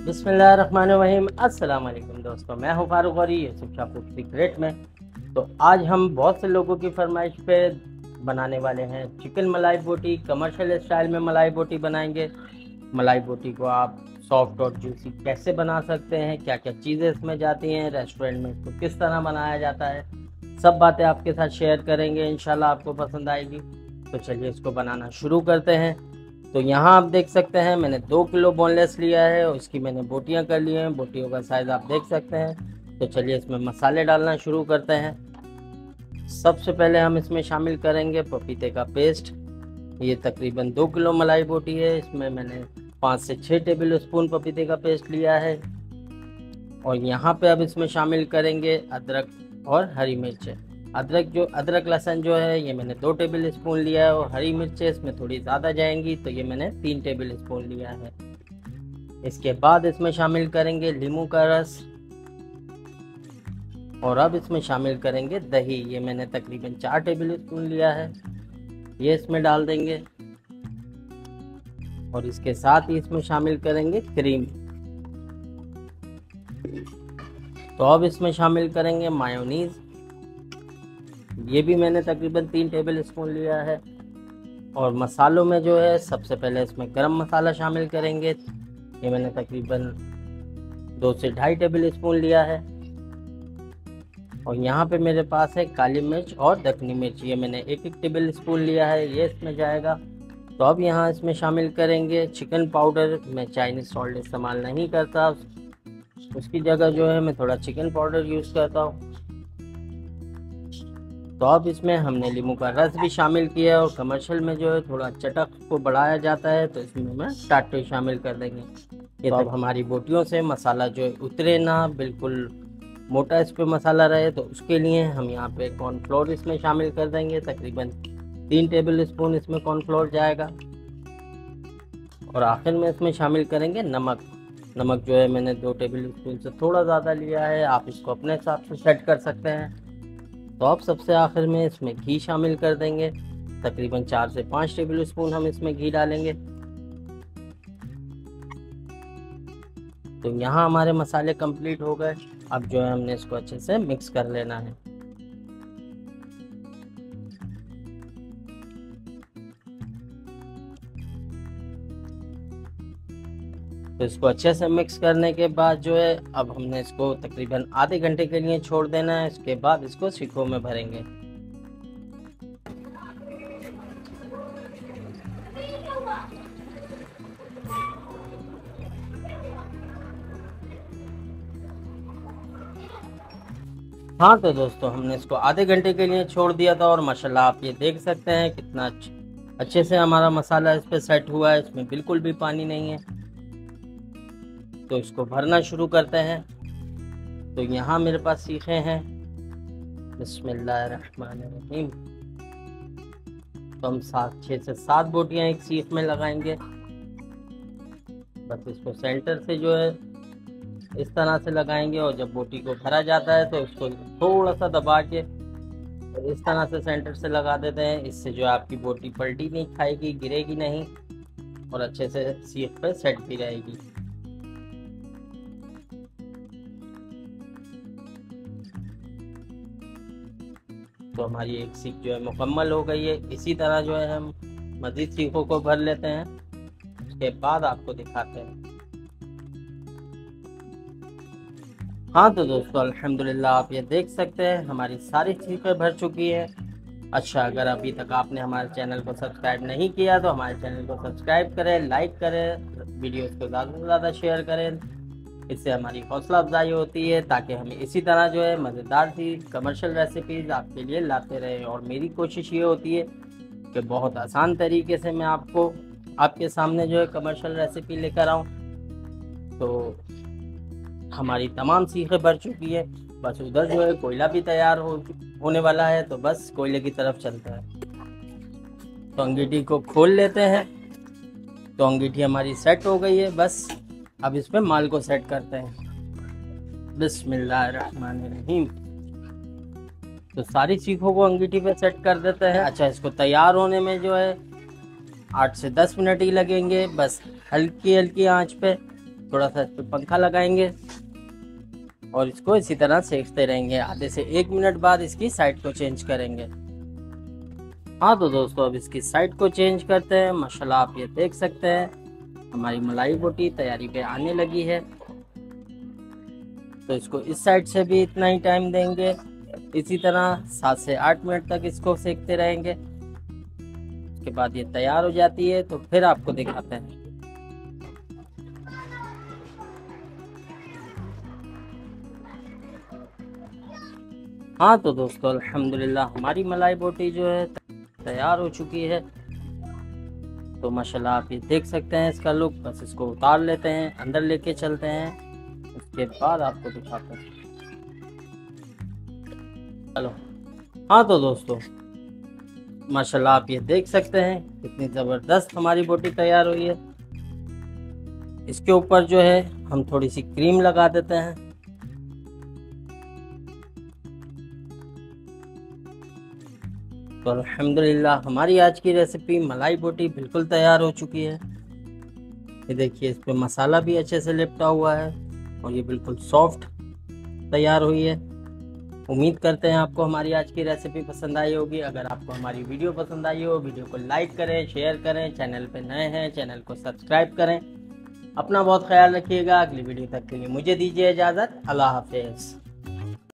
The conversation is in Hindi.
बिस्मिल्लाहिर्रहमानिर्रहीम। अस्सलाम वालेकुम दोस्तों, मैं हूं फारूक और ये शिक्षा फूड सीक्रेट में। तो आज हम बहुत से लोगों की फरमाइश पे बनाने वाले हैं चिकन मलाई बोटी। कमर्शियल स्टाइल में मलाई बोटी बनाएंगे। मलाई बोटी को आप सॉफ्ट और जूसी कैसे बना सकते हैं, क्या क्या चीज़ें इसमें जाती हैं, रेस्टोरेंट में इसको किस तरह बनाया जाता है, सब बातें आपके साथ शेयर करेंगे। इंशाल्लाह आपको पसंद आएगी। तो चलिए इसको बनाना शुरू करते हैं। तो यहाँ आप देख सकते हैं मैंने 2 किलो बोनलेस लिया है और इसकी मैंने बोटियाँ कर ली हैं। बोटियों का साइज़ आप देख सकते हैं। तो चलिए इसमें मसाले डालना शुरू करते हैं। सबसे पहले हम इसमें शामिल करेंगे पपीते का पेस्ट। ये तकरीबन 2 किलो मलाई बोटी है। इसमें मैंने 5 से 6 टेबल स्पून पपीते का पेस्ट लिया है। और यहाँ पे अब इसमें शामिल करेंगे अदरक और हरी मिर्चें। अदरक लहसुन जो है ये मैंने 2 टेबल स्पून लिया है और हरी मिर्चें इसमें थोड़ी ज़्यादा जाएंगी तो ये मैंने 3 टेबल स्पून लिया है। इसके बाद इसमें शामिल करेंगे नींबू का रस और अब इसमें शामिल करेंगे दही। ये मैंने तकरीबन 4 टेबल स्पून लिया है, ये इसमें डाल देंगे। और इसके साथ ही इसमें शामिल करेंगे क्रीम। तो अब इसमें शामिल करेंगे मायोनीज़। ये भी मैंने तकरीबन 3 टेबल स्पून लिया है। और मसालों में जो है सबसे पहले इसमें गरम मसाला शामिल करेंगे। ये मैंने तकरीबन 2 से 2.5 टेबल स्पून लिया है। और यहाँ पे मेरे पास है काली मिर्च और दखनी मिर्च। ये मैंने 1 टेबल स्पून लिया है, ये इसमें जाएगा। तो अब यहाँ इसमें शामिल करेंगे चिकन पाउडर। मैं चाइनीज़ सॉल्ट इस्तेमाल नहीं करता, उसकी जगह जो है मैं थोड़ा चिकन पाउडर यूज़ करता हूँ। तो अब इसमें हमने नींबू का रस भी शामिल किया और कमर्शियल में जो है थोड़ा चटक को बढ़ाया जाता है तो इसमें मैं टाटो शामिल कर देंगे। ये तो अब हमारी बोटियों से मसाला जो है उतरे ना, बिल्कुल मोटा इस पे मसाला रहे, तो उसके लिए हम यहाँ पे कॉर्नफ्लोर इसमें शामिल कर देंगे। तकरीबन 3 टेबल स्पून इसमें कॉर्नफ्लोर जाएगा। और आखिर में इसमें शामिल करेंगे नमक जो है मैंने 2 टेबल स्पून से थोड़ा ज़्यादा लिया है, आप इसको अपने हिसाब से सेट कर सकते हैं। तो अब सबसे आखिर में इसमें घी शामिल कर देंगे। तकरीबन 4 से 5 टेबल स्पून हम इसमें घी डालेंगे। तो यहाँ हमारे मसाले कंप्लीट हो गए। अब जो है हमने इसको अच्छे से मिक्स कर लेना है। तो इसको अच्छे से मिक्स करने के बाद जो है अब हमने इसको तकरीबन आधे घंटे के लिए छोड़ देना है। इसके बाद इसको सीखों में भरेंगे। हाँ तो दोस्तों हमने इसको आधे घंटे के लिए छोड़ दिया था और माशाल्लाह आप ये देख सकते हैं कितना अच्छे से हमारा मसाला इस पे सेट हुआ है। इसमें बिल्कुल भी पानी नहीं है। तो इसको भरना शुरू करते हैं। तो यहाँ मेरे पास सीखे हैं। बिस्मिल्लाहिर्रहमानिर्रहीम। तो हम 6 से 7 बोटियाँ एक सीख में लगाएंगे। बस इसको सेंटर से जो है इस तरह से लगाएंगे और जब बोटी को भरा जाता है तो उसको थोड़ा सा दबा के इस तरह से सेंटर से लगा देते हैं। इससे जो है आपकी बोटी पलटी नहीं खाएगी, गिरेगी नहीं और अच्छे से सीख पे सेट भी रहेगी। तो हमारी एक सीख जो है मुकम्मल हो गई है। इसी तरह जो है हम मज़ीद सीखों को भर लेते हैं, उसके बाद आपको दिखाते हैं। हाँ तो दोस्तों अल्हम्दुलिल्लाह आप ये देख सकते हैं हमारी सारी सीखें भर चुकी है। अच्छा, अगर अभी तक आपने हमारे चैनल को सब्सक्राइब नहीं किया तो हमारे चैनल को सब्सक्राइब करें, लाइक करें, वीडियोस को ज़्यादा से ज़्यादा शेयर करें। इससे हमारी हौसला अफजाई होती है ताकि हम इसी तरह जो है मज़ेदार सी कमर्शियल रेसिपीज़ आपके लिए लाते रहें। और मेरी कोशिश ये होती है कि बहुत आसान तरीके से मैं आपके सामने जो है कमर्शियल रेसिपी लेकर आऊँ। तो हमारी तमाम सीखें भर चुकी है। बस उधर जो है कोयला भी तैयार होने वाला है, तो बस कोयले की तरफ चलता है। तो अंगीठी को खोल लेते हैं। तो अंगीठी हमारी सेट हो गई है। बस अब इस पे माल को सेट करते हैं। बिस्मिल्लाहिर्रहमानिर्रहीम। तो सारी सीखों को अंगीठी पे सेट कर देते हैं। अच्छा, इसको तैयार होने में जो है 8 से 10 मिनट ही लगेंगे, बस हल्की हल्की आंच पे। थोड़ा सा इस पर पंखा लगाएंगे और इसको इसी तरह सेकते रहेंगे। आधे से 1 मिनट बाद इसकी साइड को चेंज करेंगे। हाँ तो दोस्तों अब इसकी साइड को चेंज करते हैं। माशाल्लाह आप ये देख सकते हैं हमारी मलाई बोटी तैयारी पे आने लगी है। तो इसको इस साइड से भी इतना ही टाइम देंगे। इसी तरह 7 से 8 मिनट तक इसको सेकते रहेंगे। उसके बाद ये तैयार हो जाती है तो फिर आपको दिखाते हैं। हाँ तो दोस्तों अल्हम्दुलिल्लाह हमारी मलाई बोटी जो है तैयार हो चुकी है। तो माशाल्लाह आप ये देख सकते हैं इसका लुक। बस इसको उतार लेते हैं, अंदर लेके चलते हैं, उसके बाद आपको दिखाते हैं। चलो हाँ तो दोस्तों माशाल्लाह आप ये देख सकते हैं कितनी ज़बरदस्त हमारी बोटी तैयार हुई है। इसके ऊपर जो है हम थोड़ी सी क्रीम लगा देते हैं। तो अल्हम्दुलिल्लाह हमारी आज की रेसिपी मलाई बोटी बिल्कुल तैयार हो चुकी है। ये देखिए इस पे मसाला भी अच्छे से लिपटा हुआ है और ये बिल्कुल सॉफ्ट तैयार हुई है। उम्मीद करते हैं आपको हमारी आज की रेसिपी पसंद आई होगी। अगर आपको हमारी वीडियो पसंद आई हो, वीडियो को लाइक करें, शेयर करें। चैनल पे नए हैं चैनल को सब्सक्राइब करें। अपना बहुत ख्याल रखिएगा। अगली वीडियो तक के लिए मुझे दीजिए इजाज़त। अल्लाह हाफिज़।